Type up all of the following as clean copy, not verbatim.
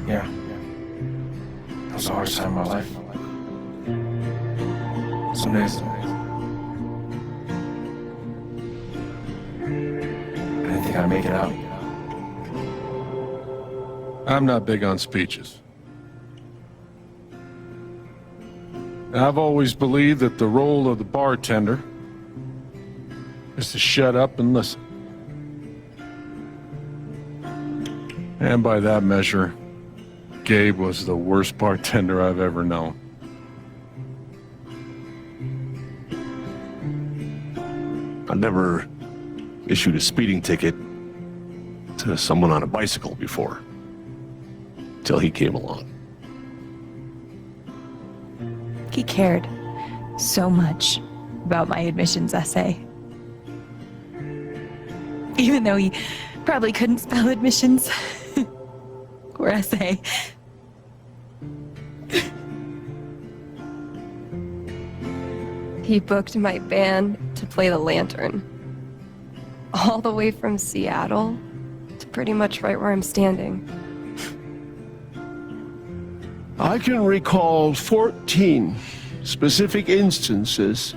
Yeah. That was the hardest time of my life. Some days, I didn't think I'd make it out. I'm not big on speeches. I've always believed that the role of the bartender is to shut up and listen. And by that measure, Gabe was the worst bartender I've ever known. I've never issued a speeding ticket to someone on a bicycle before, till he came along. He cared so much about my admissions essay. Even though he probably couldn't spell admissions or essay. He booked my band to play the Lantern. All the way from Seattle to pretty much right where I'm standing. I can recall 14 specific instances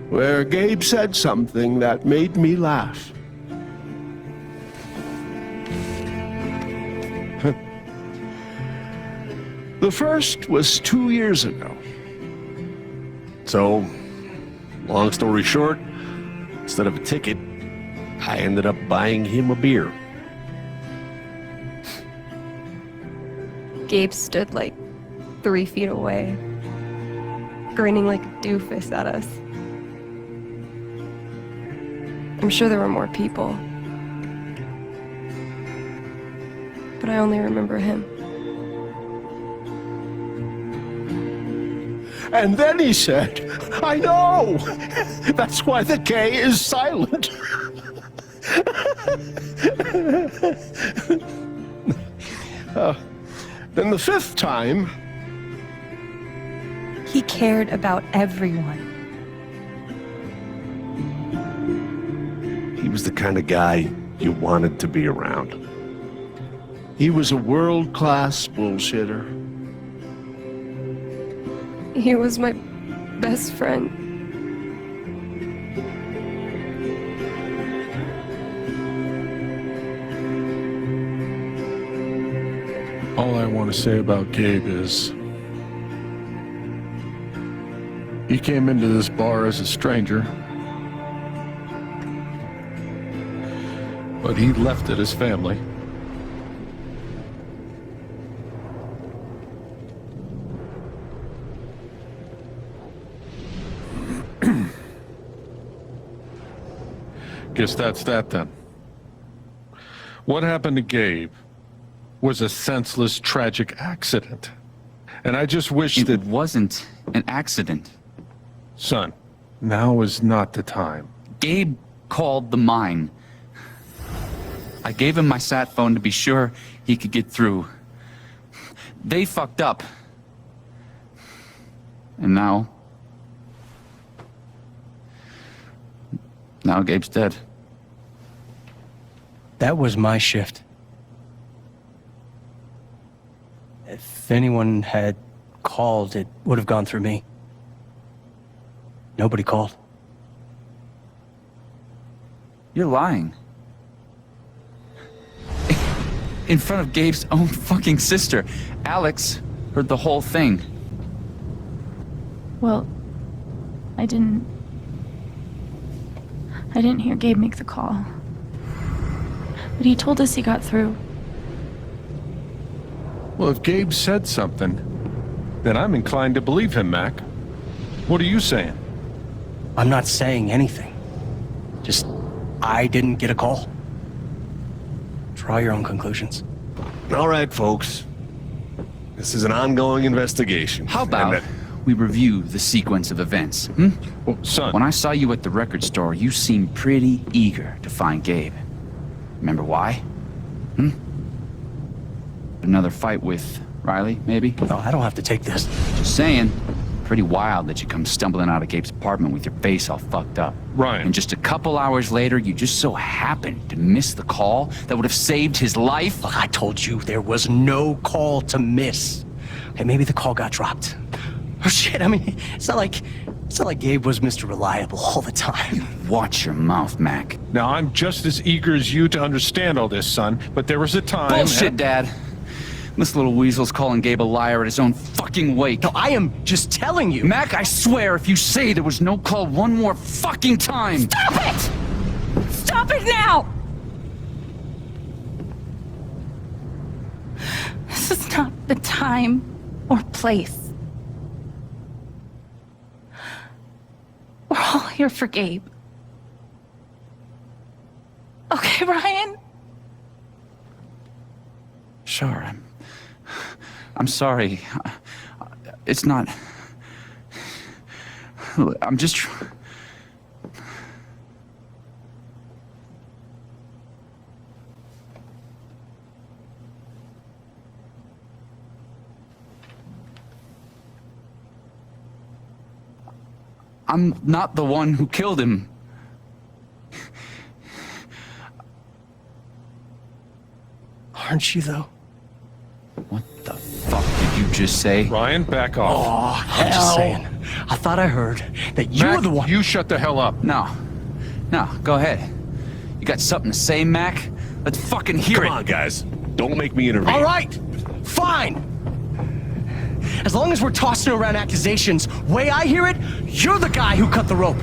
where Gabe said something that made me laugh. The first was 2 years ago. So, long story short, instead of a ticket, I ended up buying him a beer. Gabe stood like 3 feet away, grinning like a doofus at us. I'm sure there were more people, but I only remember him. And then he said, I know! That's why the K is silent. Then the fifth time... He cared about everyone. He was the kind of guy you wanted to be around. He was a world-class bullshitter. He was my best friend. All I want to say about Gabe is he came into this bar as a stranger, but he left it as family. Guess that's that then. What happened to Gabe was a senseless, tragic accident. And I just wish that... It wasn't an accident. Son, now is not the time. Gabe called the mine. I gave him my sat phone to be sure he could get through. They fucked up. And now Gabe's dead. That was my shift. If anyone had called, it would have gone through me. Nobody called. You're lying. In front of Gabe's own fucking sister. Alex heard the whole thing. Well, I didn't hear Gabe make the call. But he told us he got through. Well, if Gabe said something, then I'm inclined to believe him, Mac. What are you saying? I'm not saying anything. Just, I didn't get a call. Draw your own conclusions. All right, folks. This is an ongoing investigation. How about we review the sequence of events, Well, son... When I saw you at the record store, you seemed pretty eager to find Gabe. Remember why? Another fight with Riley, maybe? No, I don't have to take this. Just saying. Pretty wild that you come stumbling out of Gabe's apartment with your face all fucked up. Ryan. And just a couple hours later, you just so happened to miss the call that would have saved his life? Look, I told you there was no call to miss. Hey, maybe the call got dropped. Oh shit, I mean, it's not like Gabe was Mr. Reliable all the time. Watch your mouth, Mac. Now, I'm just as eager as you to understand all this, son, but there was a time... Bullshit, Dad. This little weasel's calling Gabe a liar at his own fucking wake. No, I am just telling you. Mac, I swear, if you say there was no call one more fucking time... Stop it! Stop it now! This is not the time or place. We're all here for Gabe. Okay, Ryan? Sure, I'm sorry. It's not... I'm just... I'm not the one who killed him. Aren't you, though? What the fuck did you just say? Ryan, back off. Oh, I'm just saying. I thought I heard that you Mac, were the one... you shut the hell up. No, go ahead. You got something to say, Mac? Let's fucking hear it. Come on, guys. Don't make me intervene. All right, fine. As long as we're tossing around accusations, way I hear it, you're the guy who cut the rope.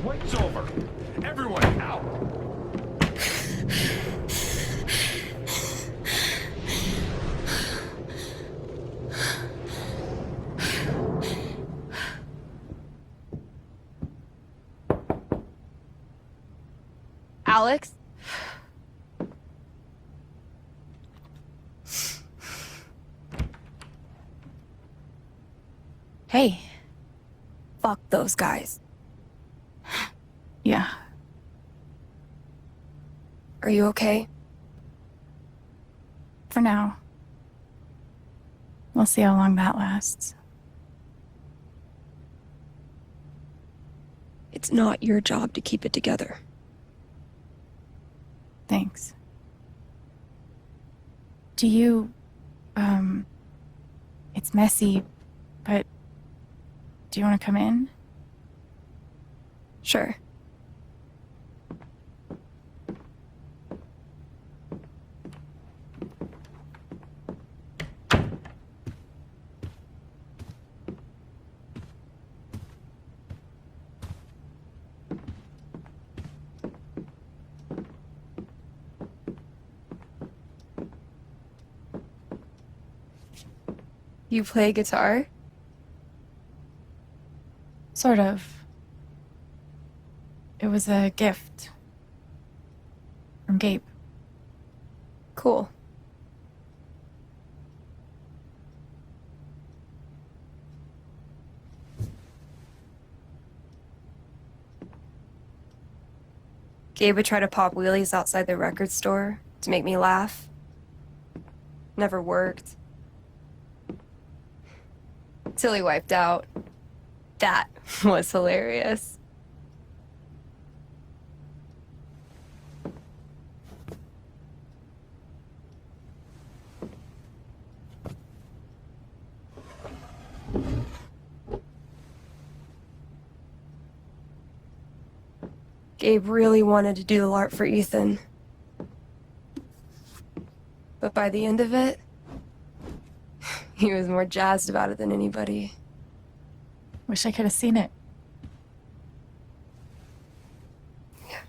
Wait's over. Everyone out. Alex? Hey. Fuck those guys. Yeah. Are you okay? For now. We'll see how long that lasts. It's not your job to keep it together. Thanks. Do you, it's messy, but do you want to come in? Sure. You play guitar? Sort of. It was a gift. From Gabe. Cool. Gabe would try to pop wheelies outside the record store to make me laugh. Never worked. Till he wiped out. That was hilarious. Gabe really wanted to do the LARP for Ethan. But by the end of it, he was more jazzed about it than anybody. Wish I could have seen it. Yeah.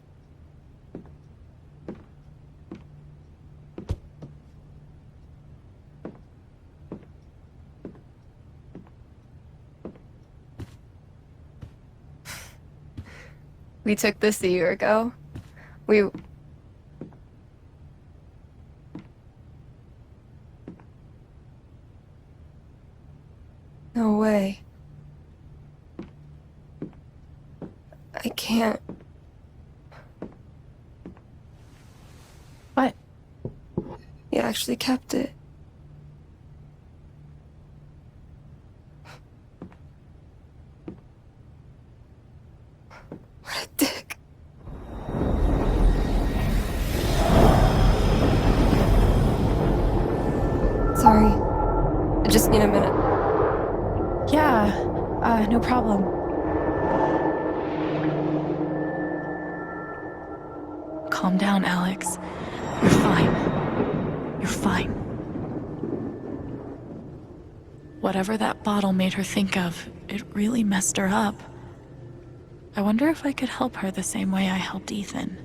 We took this a year ago. No way. I can't. What? He actually kept it. just need a minute. Yeah, no problem. Calm down, Alex. You're fine. You're fine. Whatever that bottle made her think of, it really messed her up. I wonder if I could help her the same way I helped Ethan.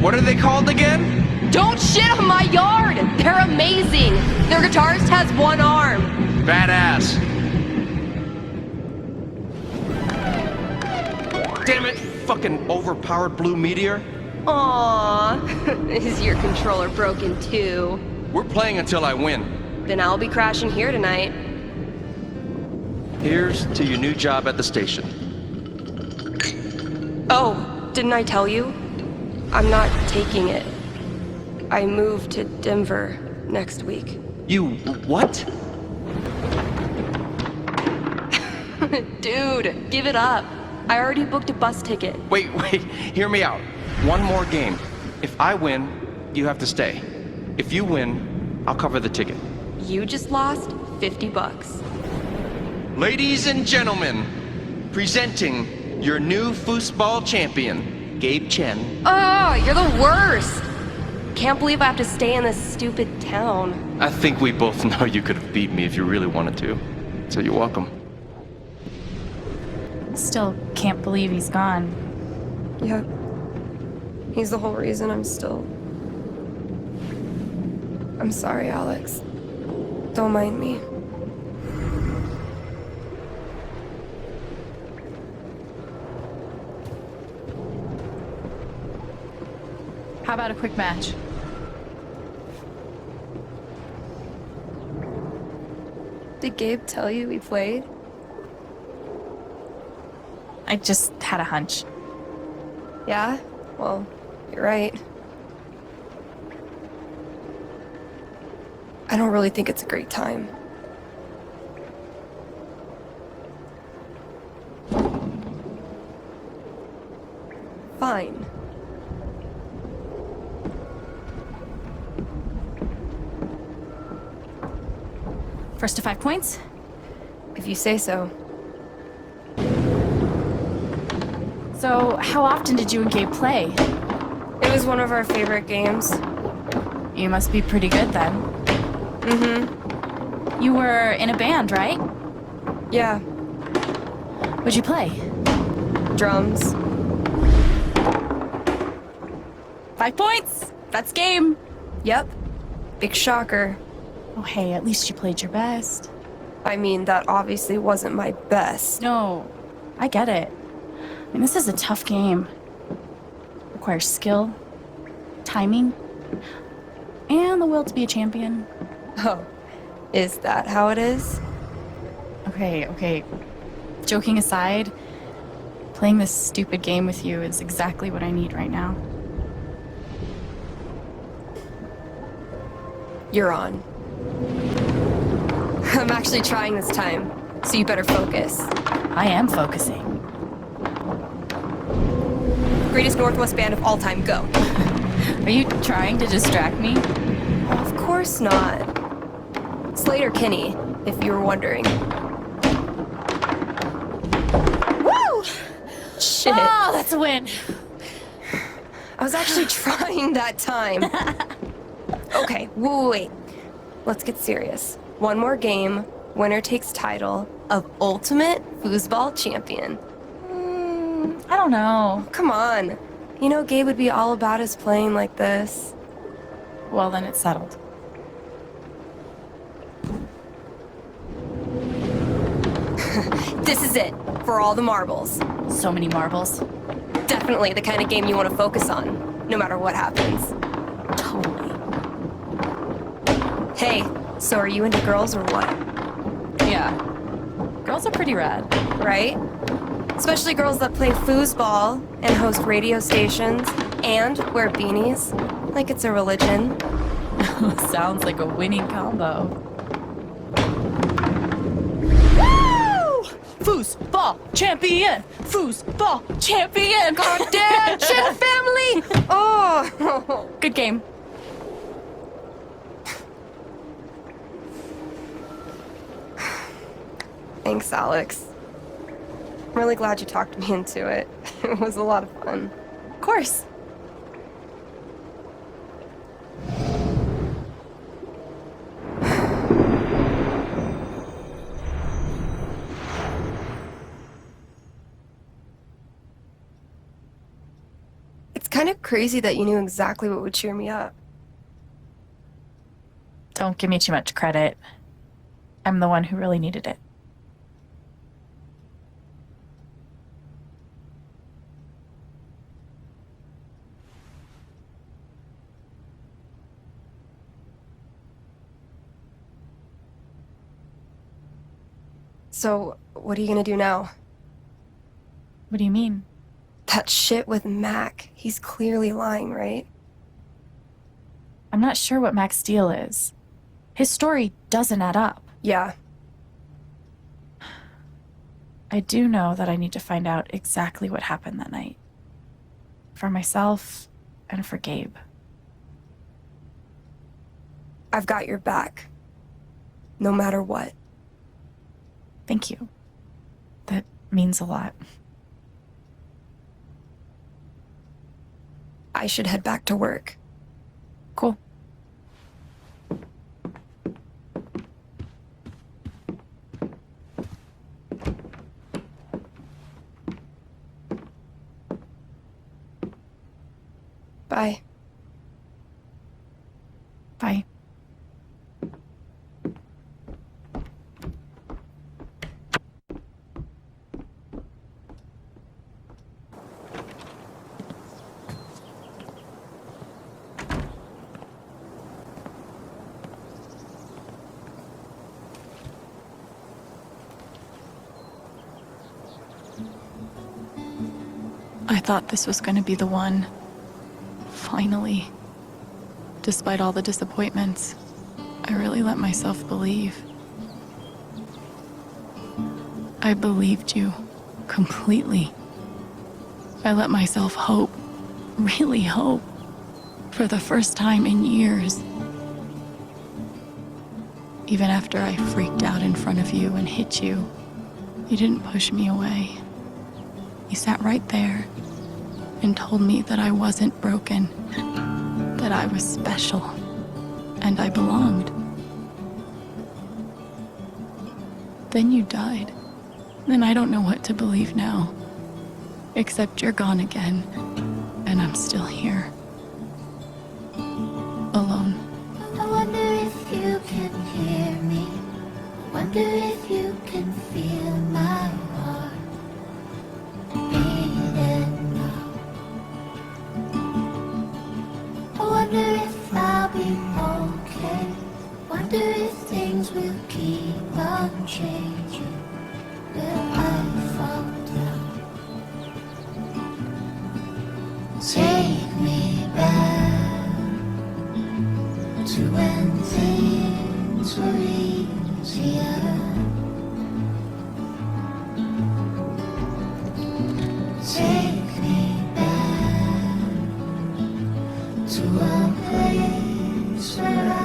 What are they called again? Don't shit on my yard! They're amazing! Their guitarist has one arm. Badass. Damn it, fucking overpowered blue meteor. Aww. Is your controller broken too? We're playing until I win. Then I'll be crashing here tonight. Here's to your new job at the station. Oh, didn't I tell you? I'm not taking it. I move to Denver next week. You what? Dude, give it up. I already booked a bus ticket. Wait, hear me out. One more game. If I win, you have to stay. If you win, I'll cover the ticket. You just lost $50. Ladies and gentlemen, presenting your new foosball champion, Gabe Chen. Oh, you're the worst! Can't believe I have to stay in this stupid town. I think we both know you could have beat me if you really wanted to. So you're welcome. Still can't believe he's gone. Yep. He's the whole reason I'm still... I'm sorry, Alex. Don't mind me. How about a quick match? Did Gabe tell you we played? I just had a hunch. Yeah? Well, you're right. I don't really think it's a great time. Fine. First to 5 points? If you say so. So, how often did you and Gabe play? It was one of our favorite games. You must be pretty good then. Mm-hmm. You were in a band, right? Yeah. What'd you play? Drums. 5 points! That's game! Yep. Big shocker. Oh, hey, at least you played your best. I mean, that obviously wasn't my best. No, I get it. I mean, this is a tough game. Requires skill, timing, and the will to be a champion. Oh, is that how it is? Okay. Joking aside, playing this stupid game with you is exactly what I need right now. You're on. I'm actually trying this time, so you better focus. I am focusing. Greatest Northwest band of all time, go. Are you trying to distract me? Of course not. Slater Kinney, if you were wondering. Woo! Shit. Oh, that's a win. I was actually trying that time. Okay, wait. Let's get serious. One more game, winner takes title of Ultimate Foosball Champion. I don't know. Come on. You know Gabe would be all about us playing like this. Well, then it's settled. This is it, for all the marbles. So many marbles. Definitely the kind of game you want to focus on, no matter what happens. Totally. Hey, so are you into girls or what? Yeah. Girls are pretty rad. Right? Especially girls that play foosball and host radio stations and wear beanies like it's a religion. Sounds like a winning combo. Foosball champion! Foosball champion! Goddamn shit, family! Oh! Good game. Thanks, Alex. I'm really glad you talked me into it. It was a lot of fun. Of course. It's kind of crazy that you knew exactly what would cheer me up. Don't give me too much credit. I'm the one who really needed it. So, what are you gonna do now? What do you mean? That shit with Mac. He's clearly lying, right? I'm not sure what Mac's deal is. His story doesn't add up. Yeah. I do know that I need to find out exactly what happened that night. For myself and for Gabe. I've got your back. No matter what. Thank you. That means a lot. I should head back to work. Cool. Bye. Bye. I thought this was going to be the one. Finally. Despite all the disappointments, I really let myself believe. I believed you completely. I let myself hope, really hope, for the first time in years. Even after I freaked out in front of you and hit you, you didn't push me away. You sat right there and told me that I wasn't broken, that I was special, and I belonged. Then you died, and I don't know what to believe now, except you're gone again, and I'm still here, alone. I wonder if you can hear me. I wonder if you can feel my heart beating now. I wonder if I'll be okay. Wonder if things will keep on changing. Will I fall down? Take me back to when things were easier. Take me back to a place where I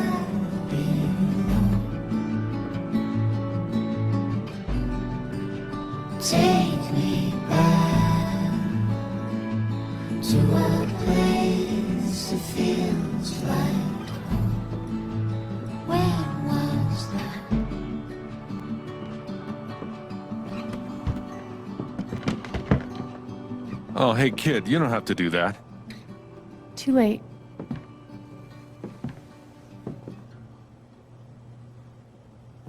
belong. Take me back to a place that feels like home. When was that? Oh, hey, kid, you don't have to do that. Too late.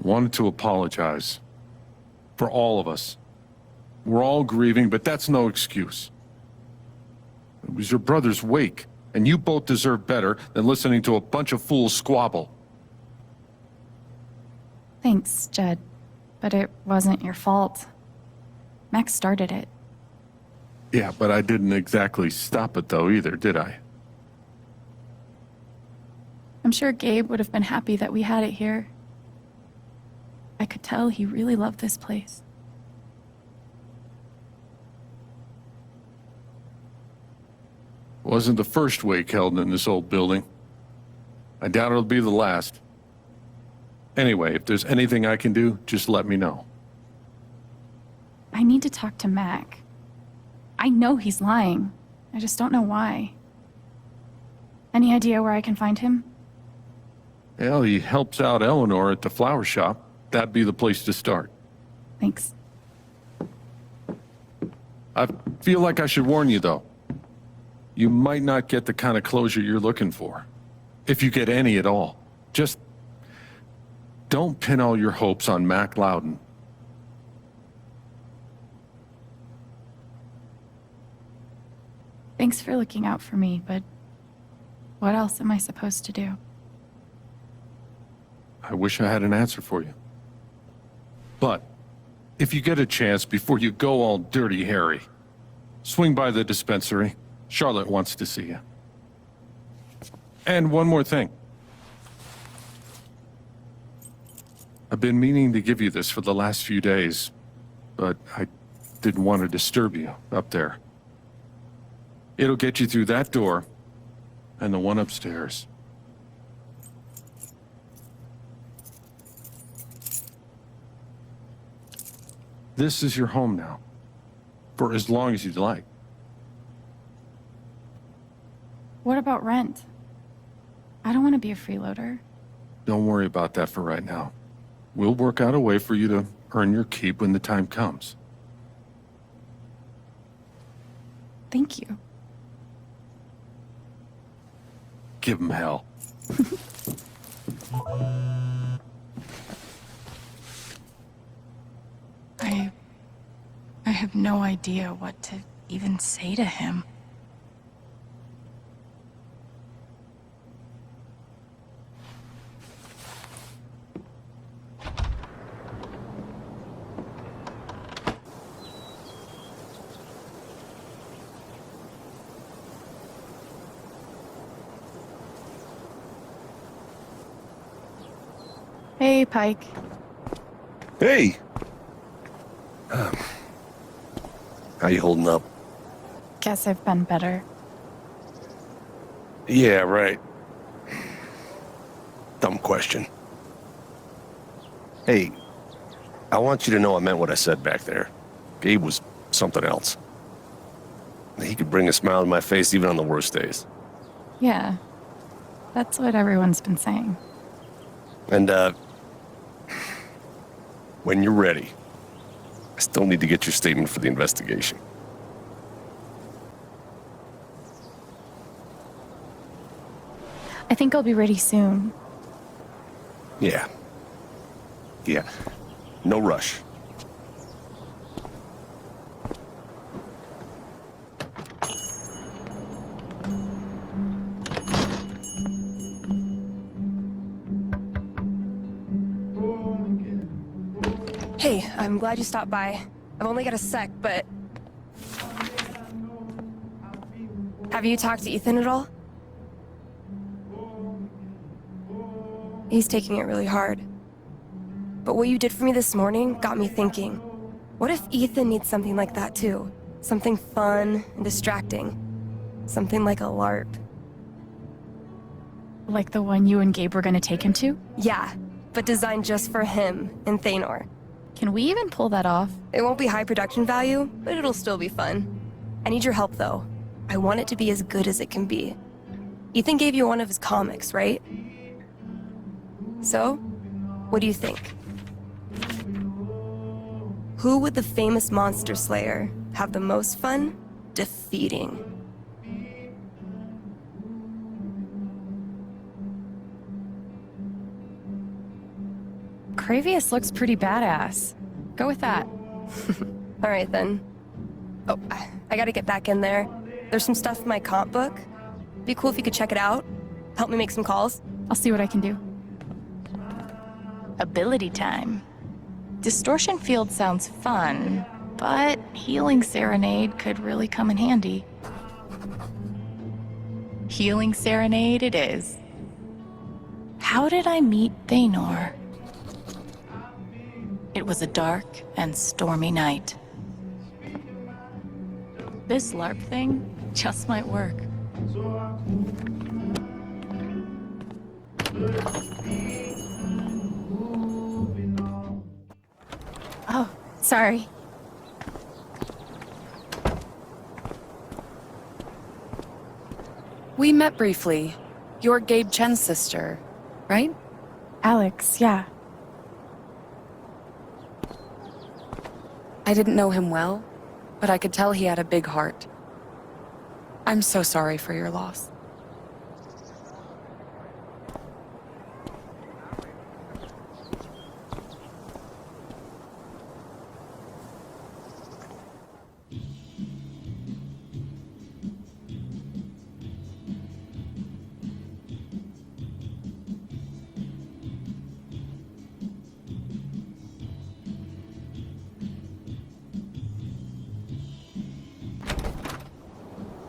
Wanted to apologize. For all of us. We're all grieving, but that's no excuse. It was your brother's wake, and you both deserve better than listening to a bunch of fools squabble. Thanks, Jed. But it wasn't your fault. Max started it. Yeah, but I didn't exactly stop it though either, did I? I'm sure Gabe would have been happy that we had it here. I could tell he really loved this place. Wasn't the first wake held in this old building. I doubt it'll be the last. Anyway, if there's anything I can do, just let me know. I need to talk to Mac. I know he's lying. I just don't know why. Any idea where I can find him? Well, he helps out Eleanor at the flower shop. That'd be the place to start. Thanks. I feel like I should warn you, though. You might not get the kind of closure you're looking for. If you get any at all. Just don't pin all your hopes on Mac Loudon. Thanks for looking out for me, but what else am I supposed to do? I wish I had an answer for you. But if you get a chance before you go all Dirty Harry, swing by the dispensary. Charlotte wants to see you. And one more thing. I've been meaning to give you this for the last few days, but I didn't want to disturb you up there. It'll get you through that door and the one upstairs. This is your home now, for as long as you'd like. What about rent? I don't want to be a freeloader. Don't worry about that for right now. We'll work out a way for you to earn your keep when the time comes. Thank you. Give him hell. I have no idea what to even say to him. Hey, Pike. Hey! How you holding up? Guess I've been better. Yeah, right. Dumb question. Hey, I want you to know I meant what I said back there. Gabe was something else. He could bring a smile to my face even on the worst days. Yeah, that's what everyone's been saying. And, when you're ready, I still need to get your statement for the investigation. I think I'll be ready soon. Yeah. Yeah. No rush. Hey, I'm glad you stopped by. I've only got a sec, but... Have you talked to Ethan at all? He's taking it really hard. But what you did for me this morning got me thinking. What if Ethan needs something like that too? Something fun and distracting. Something like a LARP. Like the one you and Gabe were gonna take him to? Yeah, but designed just for him and Thanor. Can we even pull that off? It won't be high production value, but it'll still be fun. I need your help, though. I want it to be as good as it can be. Ethan gave you one of his comics, right? So, what do you think? Who would the famous monster slayer have the most fun defeating? Cravius looks pretty badass. Go with that. All right, then. Oh, I gotta get back in there. There's some stuff in my comp book. Be cool if you could check it out. Help me make some calls. I'll see what I can do. Ability time. Distortion field sounds fun, but Healing Serenade could really come in handy. Healing Serenade it is. How did I meet Thanor? It was a dark and stormy night. This LARP thing just might work. Oh, sorry. We met briefly. You're Gabe Chen's sister, right? Alex, yeah. I didn't know him well, but I could tell he had a big heart. I'm so sorry for your loss.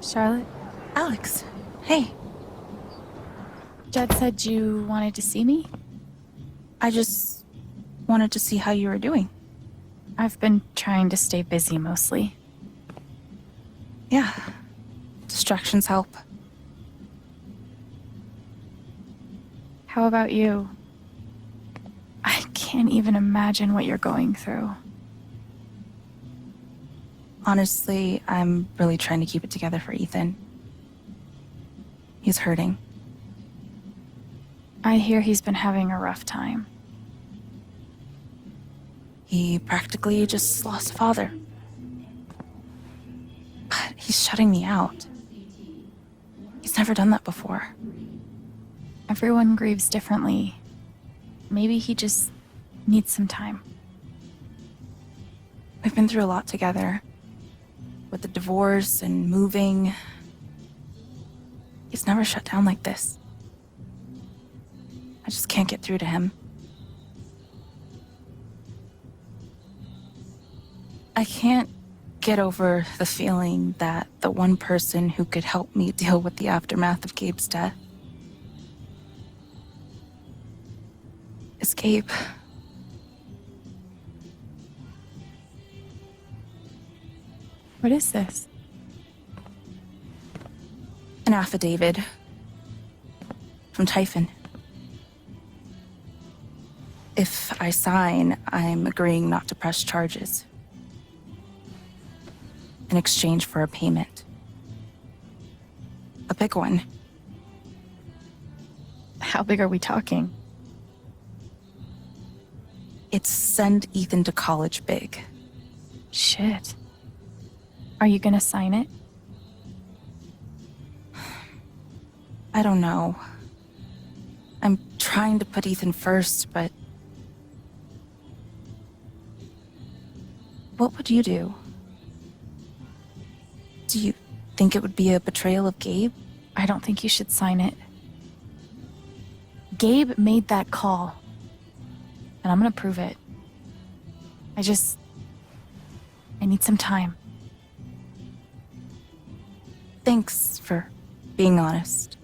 Charlotte? Alex, hey. Jed said you wanted to see me? I just wanted to see how you were doing. I've been trying to stay busy mostly. Yeah, distractions help. How about you? I can't even imagine what you're going through. Honestly, I'm really trying to keep it together for Ethan. He's hurting. I hear he's been having a rough time. He practically just lost a father. But he's shutting me out. He's never done that before. Everyone grieves differently. Maybe he just needs some time. We've been through a lot together. With the divorce and moving. He's never shut down like this. I just can't get through to him. I can't get over the feeling that the one person who could help me deal with the aftermath of Gabe's death is Gabe. What is this? An affidavit from Typhon. If I sign, I'm agreeing not to press charges in exchange for a payment. A big one. How big are we talking? It's send Ethan to college big. Shit. Are you gonna sign it? I don't know. I'm trying to put Ethan first, but... What would you do? Do you think it would be a betrayal of Gabe? I don't think you should sign it. Gabe made that call. And I'm gonna prove it. I need some time. Thanks for being honest.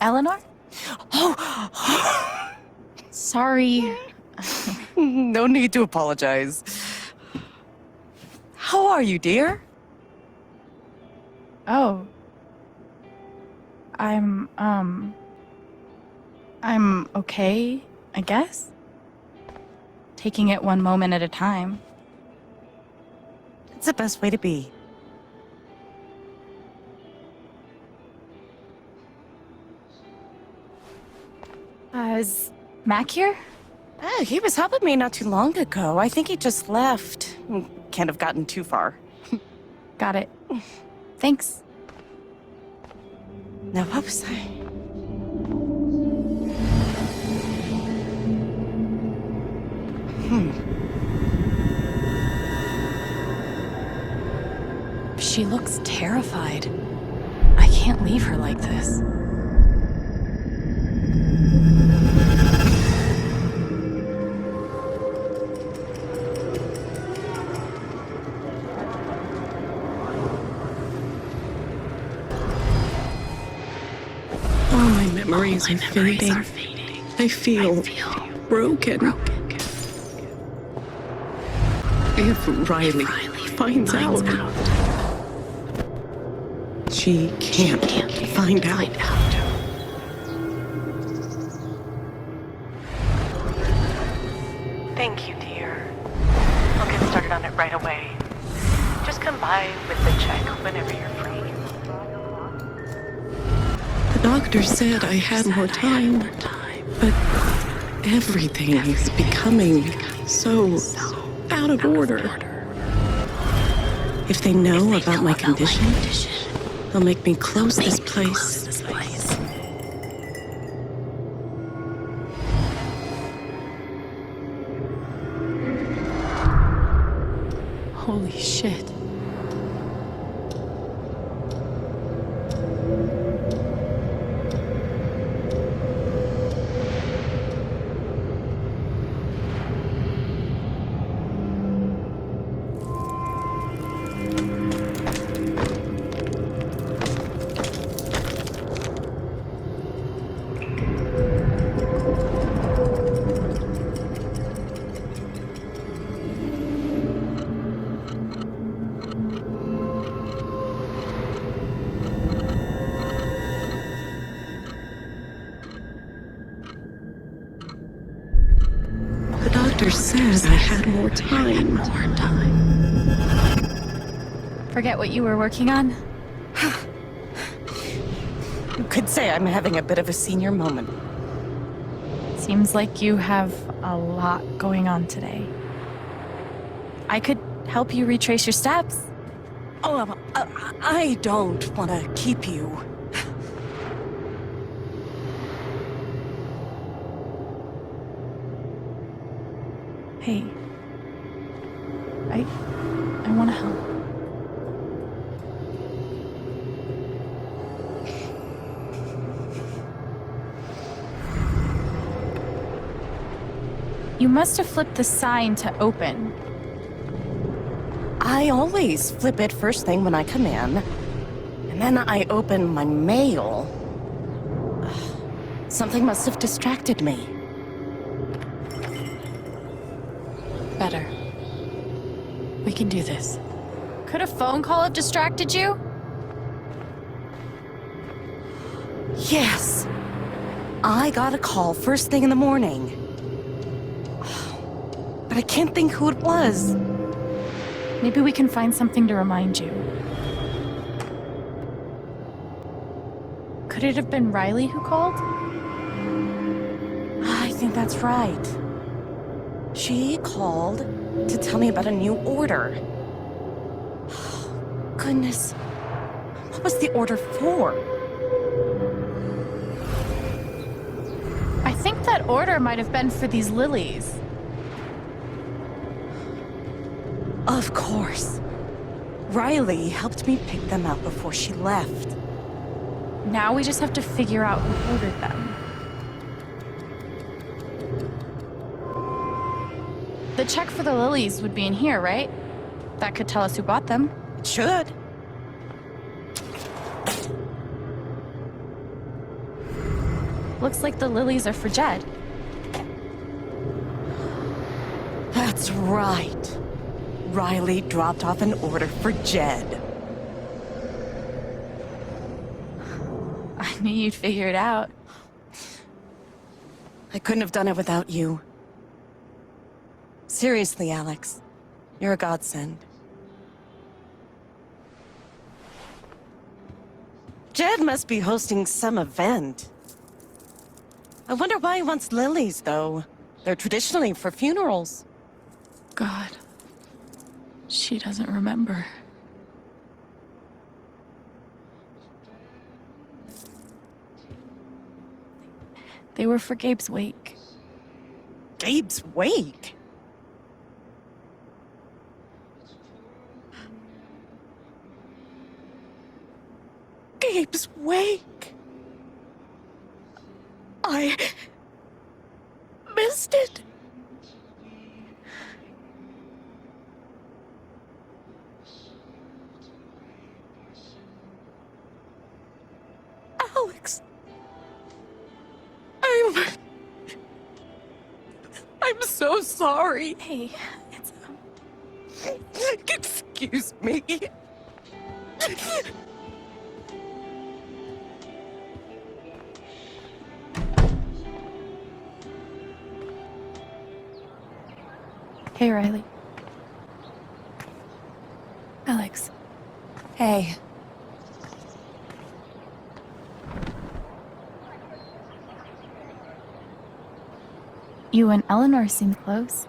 Eleanor? Oh! Sorry. No need to apologize. How are you, dear? Oh. I'm okay, I guess. Taking it one moment at a time. It's the best way to be. Mac here? Oh, he was helping me not too long ago. I think he just left. Can't have gotten too far. Got it. Thanks. Now, what was I? She looks terrified. I can't leave her like this. All my memories are fading. I feel broken. If Riley finds out, she can't find out. Thank you, dear. I'll get started on it right away. Just come by with the check whenever you're free. The doctor said I had more time, but everything is becoming so out of order. If they know about my condition, they'll make me close this place. Holy shit. The doctor said I had more time. Forget what you were working on? You could say I'm having a bit of a senior moment. Seems like you have a lot going on today. I could help you retrace your steps. Oh, I don't want to keep you. Hey. I want to help. You must have flipped the sign to open. I always flip it first thing when I come in, and then I open my mail. Something must have distracted me. Better. We can do this. Could a phone call have distracted you? Yes. I got a call first thing in the morning. But I can't think who it was. Maybe we can find something to remind you. Could it have been Riley who called? I think that's right. She called to tell me about a new order. Goodness. What was the order for? I think that order might have been for these lilies. Of course. Riley helped me pick them out before she left. Now we just have to figure out who ordered them. The check for the lilies would be in here, right? That could tell us who bought them. It should. Looks like the lilies are for Jed. That's right. Riley dropped off an order for Jed. I knew you'd figure it out. I couldn't have done it without you. Seriously, Alex. You're a godsend. Jed must be hosting some event. I wonder why he wants lilies, though. They're traditionally for funerals. God. She doesn't remember. They were for Gabe's wake. Gabe's wake? Gabe's wake? I missed it. Alex. I'm so sorry. Hey, it's Excuse me. Hey, Riley. Alex. Hey. You and Eleanor seem close.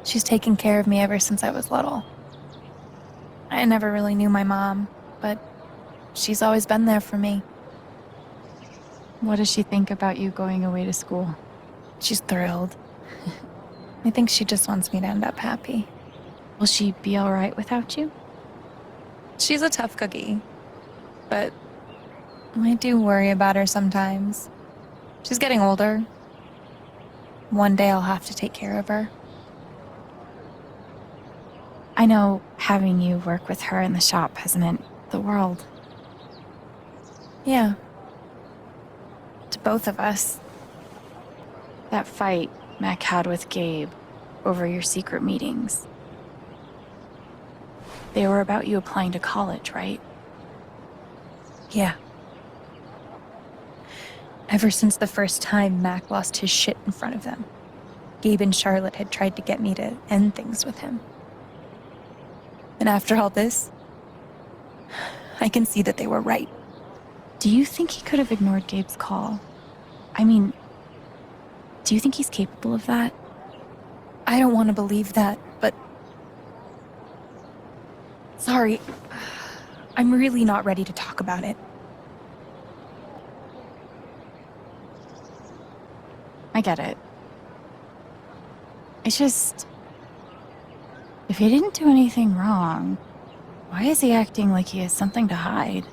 She's taken care of me ever since I was little. I never really knew my mom, but she's always been there for me. What does she think about you going away to school? She's thrilled. I think she just wants me to end up happy. Will she be all right without you? She's a tough cookie, but I do worry about her sometimes. She's getting older. One day I'll have to take care of her. I know having you work with her in the shop has meant the world. Yeah. To both of us. That fight Mac had with Gabe over your secret meetings. They were about you applying to college, right? Yeah. Ever since the first time Mac lost his shit in front of them, Gabe and Charlotte had tried to get me to end things with him. And after all this, I can see that they were right. Do you think he could have ignored Gabe's call? I mean, do you think he's capable of that? I don't want to believe that, but... Sorry, I'm really not ready to talk about it. I get it. It's just... If he didn't do anything wrong, why is he acting like he has something to hide?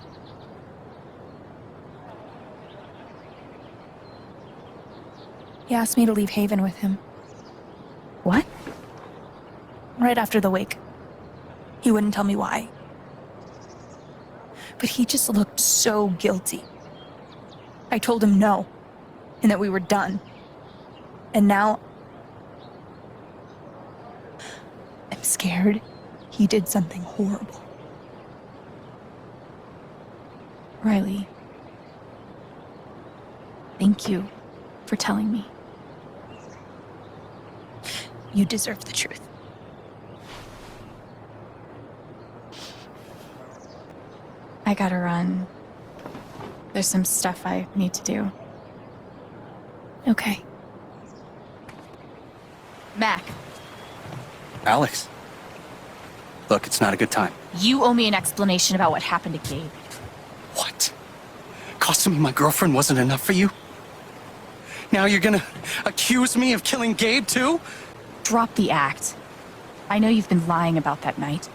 He asked me to leave Haven with him. What? Right after the wake. He wouldn't tell me why. But he just looked so guilty. I told him no, and that we were done. And now... I'm scared he did something horrible. Riley, thank you for telling me. You deserve the truth. I gotta run. There's some stuff I need to do. Okay. Mac. Alex. Look, it's not a good time. You owe me an explanation about what happened to Gabe. What? Costing me my girlfriend wasn't enough for you? Now you're gonna accuse me of killing Gabe, too? Drop the act. I know you've been lying about that night.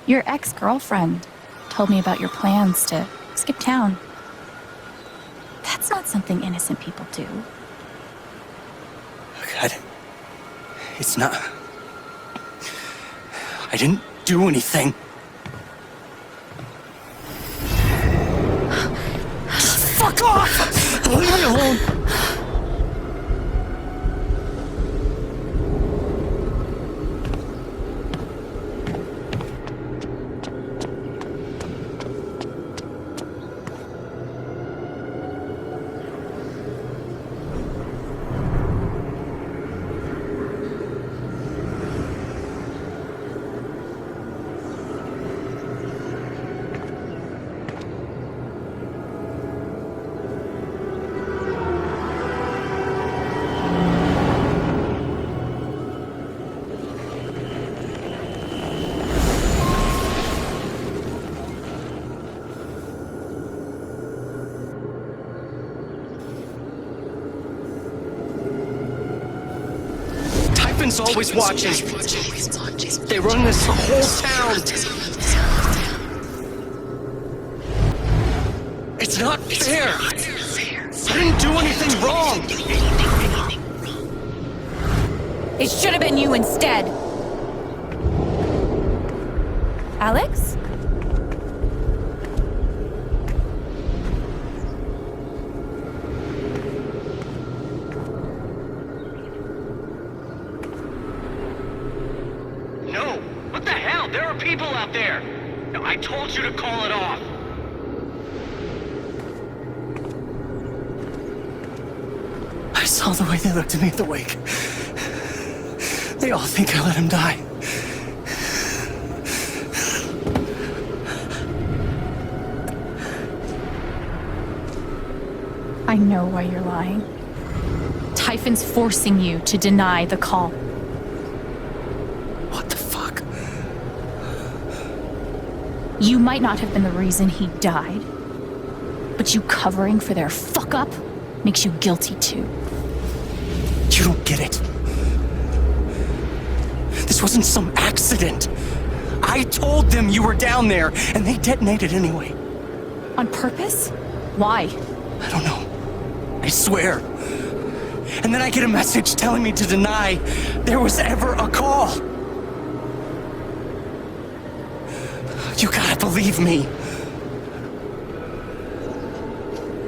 Your ex-girlfriend told me about your plans to skip town. That's not something innocent people do. God. It's not... I didn't do anything. Just fuck off! Leave me alone! Typhon's always watching. They run this whole town. It's not fair. I didn't do anything wrong. It should have been you instead. Alex? No. What the hell? There are people out there. I told you to call it off. I saw the way they looked at me at the wake. They all think I let him die. I know why you're lying. Typhon's forcing you to deny the call. What the fuck? You might not have been the reason he died, but you covering for their fuck up makes you guilty too. You don't get it. This wasn't some accident. I told them you were down there, and they detonated anyway. On purpose? Why? I don't know. I swear. And then I get a message telling me to deny there was ever a call. You gotta believe me.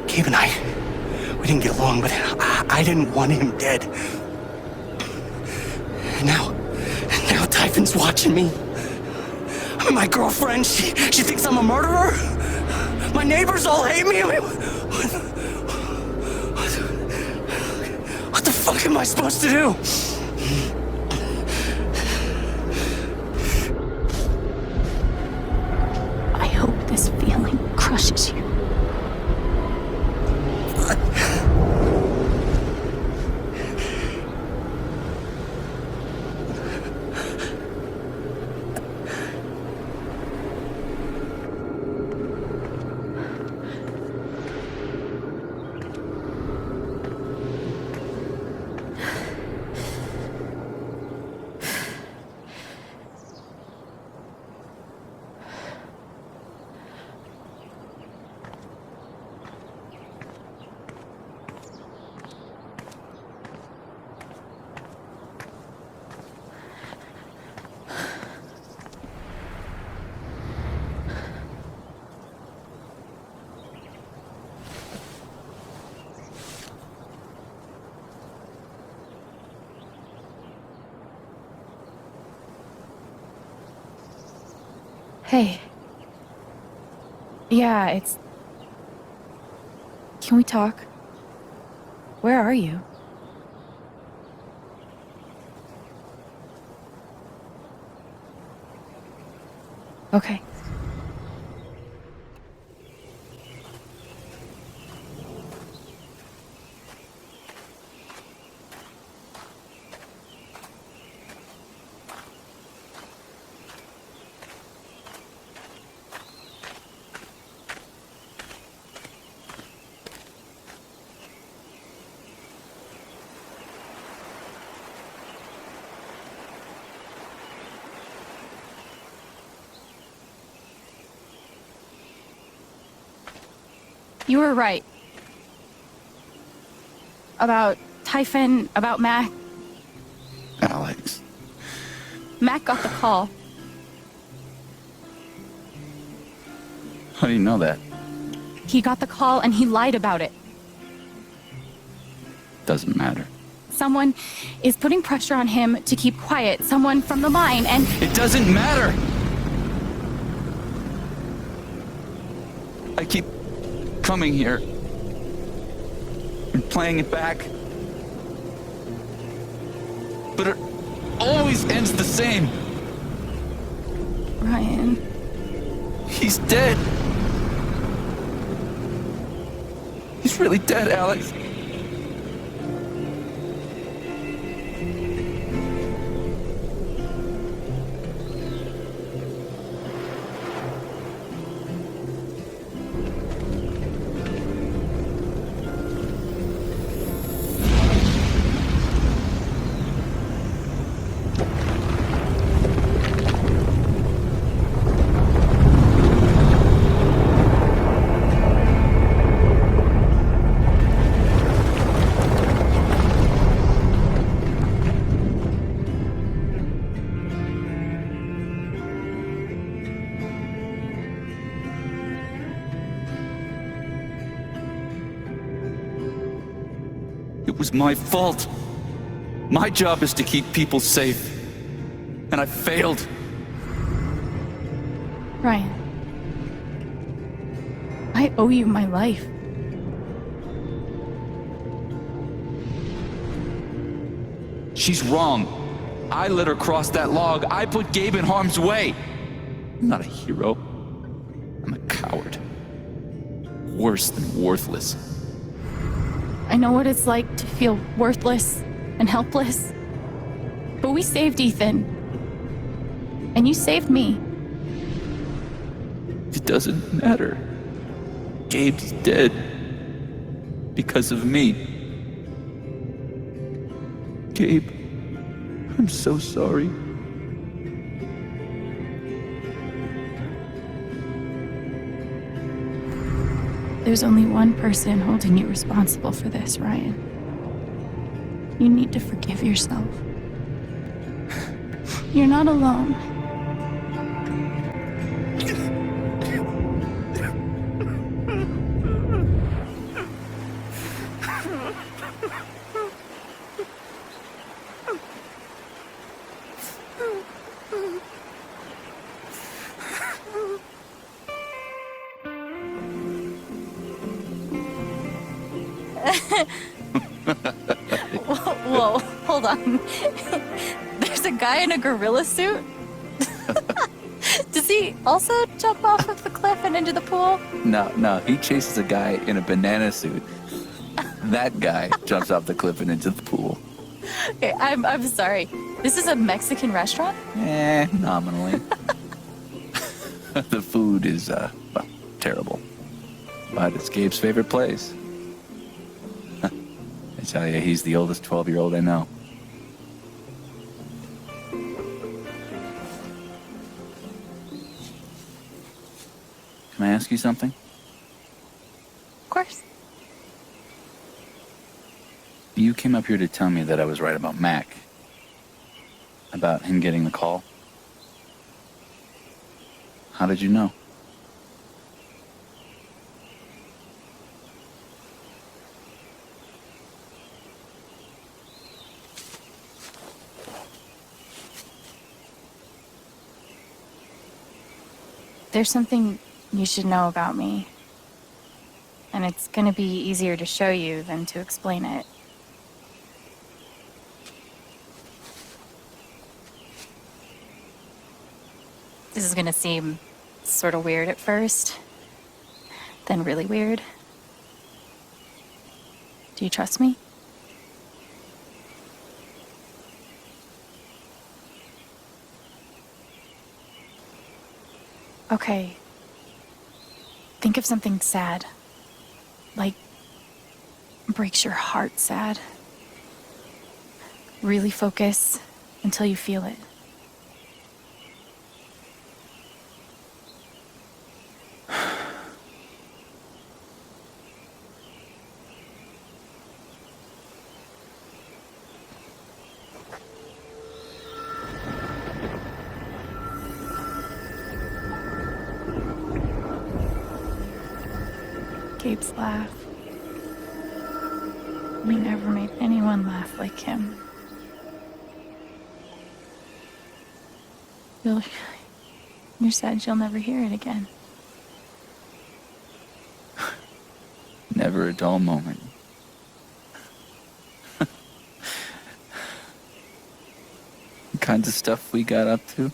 Gabe and I, we didn't get along, but I didn't want him dead. And now Typhon's watching me. I mean, my girlfriend, she thinks I'm a murderer. My neighbors all hate me. I mean, what the fuck am I supposed to do? I hope this feeling crushes you. Hey. Yeah, it's... Can we talk? Where are you? Okay. You were right. About Typhon, about Mac. Alex. Mac got the call. How do you know that? He got the call and he lied about it. Doesn't matter. Someone is putting pressure on him to keep quiet. Someone from the mine, and... It doesn't matter! I keep coming here and playing it back, but it always ends the same. Ryan. He's dead. He's really dead, Alex. It was my fault. My job is to keep people safe. And I failed. Ryan, I owe you my life. She's wrong. I let her cross that log. I put Gabe in harm's way. I'm not a hero. I'm a coward. Worse than worthless. I know what it's like to feel worthless and helpless. But we saved Ethan. And you saved me. It doesn't matter. Gabe's dead. Because of me. Gabe, I'm so sorry. There's only one person holding you responsible for this, Ryan. You need to forgive yourself. You're not alone. Whoa, hold on. There's a guy in a gorilla suit? Does he also jump off of the cliff and into the pool? No, he chases a guy in a banana suit. That guy jumps off the cliff and into the pool. Okay, I'm sorry. This is a Mexican restaurant? Nominally. The food is, well, terrible. But it's Gabe's favorite place. I tell you, he's the oldest 12-year-old I know. Can I ask you something? Of course. You came up here to tell me that I was right about Mac. About him getting the call. How did you know? There's something you should know about me. And it's gonna be easier to show you than to explain it. This is gonna seem sort of weird at first, then really weird. Do you trust me? Okay. Think of something sad. Like, breaks your heart sad. Really focus until you feel it. Gabe's laugh. We never made anyone laugh like him. You're sad you'll never hear it again. Never a dull moment. The kinds of stuff we got up to.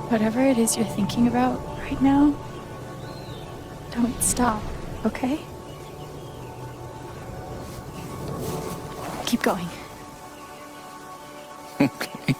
Whatever it is you're thinking about right now, don't stop, okay? Keep going. Okay.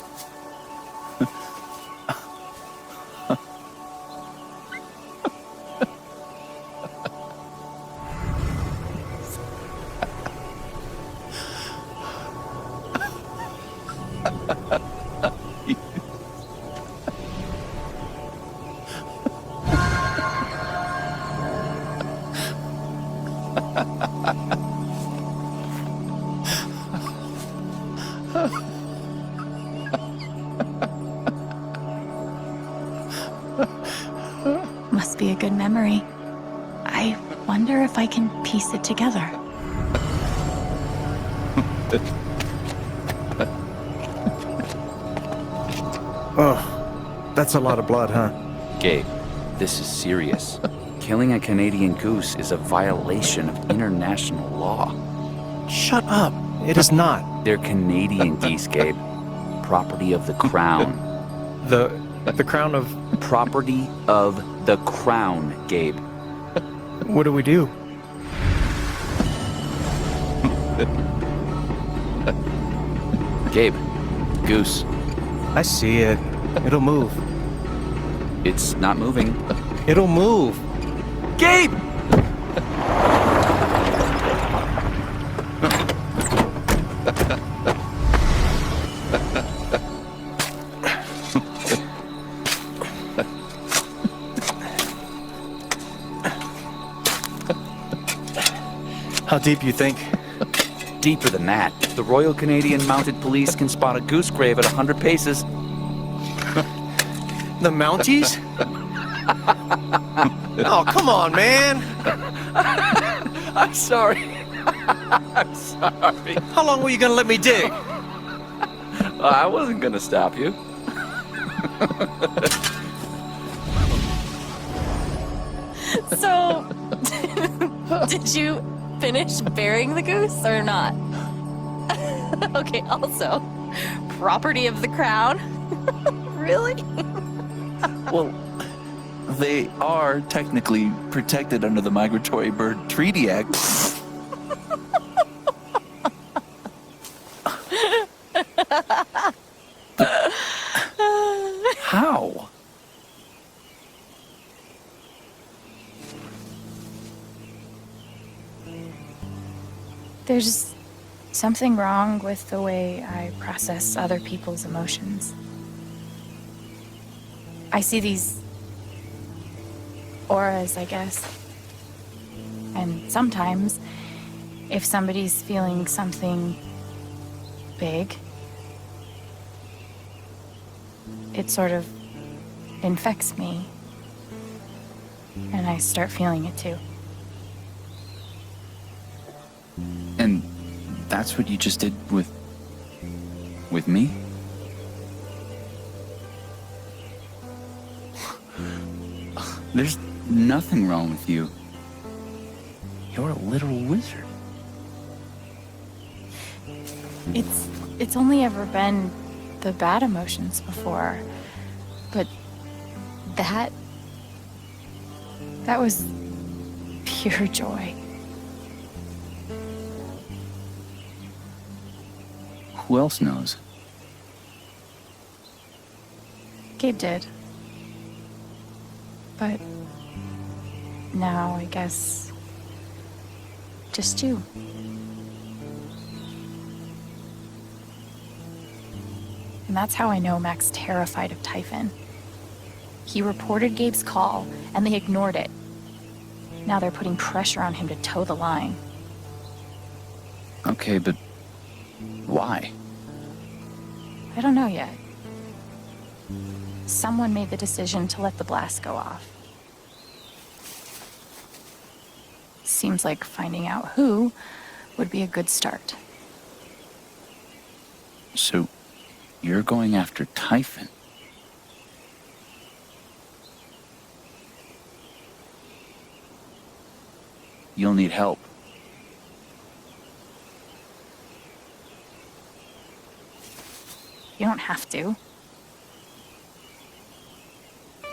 memory. I wonder if I can piece it together. Oh, that's a lot of blood, huh? Gabe, this is serious. Killing a Canadian goose is a violation of international law. Shut up. It is not. They're Canadian geese, Gabe. Property of the crown. The crown of... Property of the crown, Gabe. What do we do? Gabe, goose. I see it. It'll move. It's not moving. It'll move. Gabe! How deep you think? Deeper than that. The Royal Canadian Mounted Police can spot a goose grave at 100 paces. The Mounties? Oh, come on, man. I'm sorry. I'm sorry. How long were you gonna let me dig? I wasn't gonna stop you. So, did you finish burying the goose or not? Okay, also, property of the crown? Really? Well, they are technically protected under the Migratory Bird Treaty Act. How? There's something wrong with the way I process other people's emotions. I see these auras, I guess. And sometimes, if somebody's feeling something big, it sort of infects me. And I start feeling it too. And that's what you just did with me? There's nothing wrong with you. You're a literal wizard. It's only ever been the bad emotions before. But that was pure joy. Who else knows? Gabe did. But now I guess just you. And that's how I know Mac's terrified of Typhon. He reported Gabe's call, and they ignored it. Now they're putting pressure on him to toe the line. Okay, but why? I don't know yet. Someone made the decision to let the blast go off. Seems like finding out who would be a good start. So, you're going after Typhon? You'll need help. You don't have to.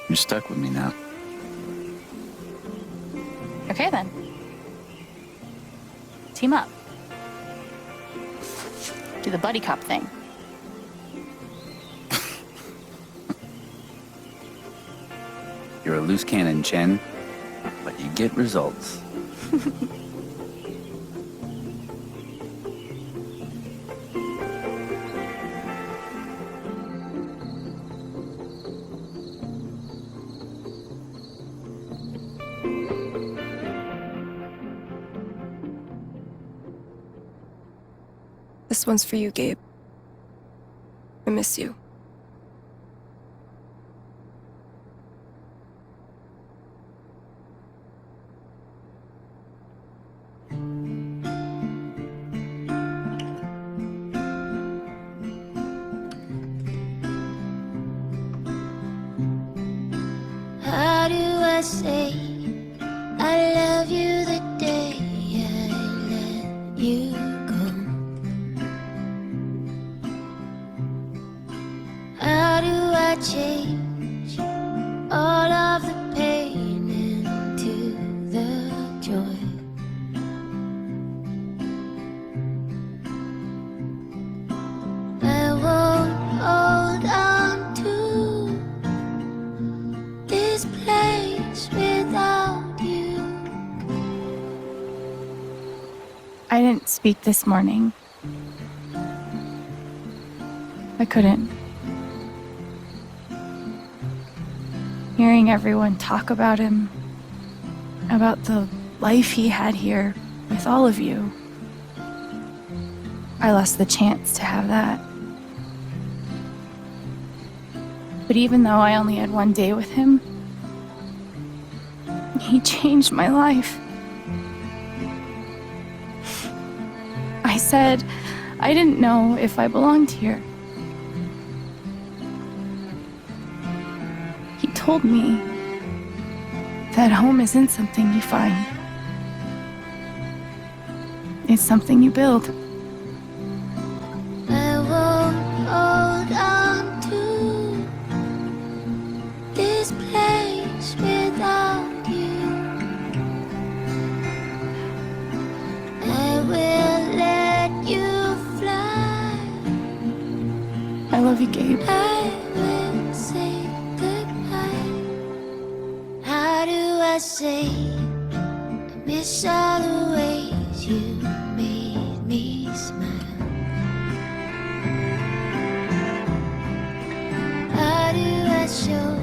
You're stuck with me now. Okay then. Team up. Do the buddy cop thing. You're a loose cannon, Chen, but you get results. This one's for you, Gabe. I miss you. I say I love you the day I let you go? How do I change all of the pain into the joy? I won't hold on to this place without you. I didn't speak this morning. I couldn't. Hearing everyone talk about him, about the life he had here with all of you, I lost the chance to have that. But even though I only had one day with him, he changed my life. I said I didn't know if I belonged here. He told me that home isn't something you find. It's something you build. I won't hold on to this place without you. I will let you fly. I love you, Gabe. I will say goodbye. How do I say I miss all the ways you made me smile? How do I show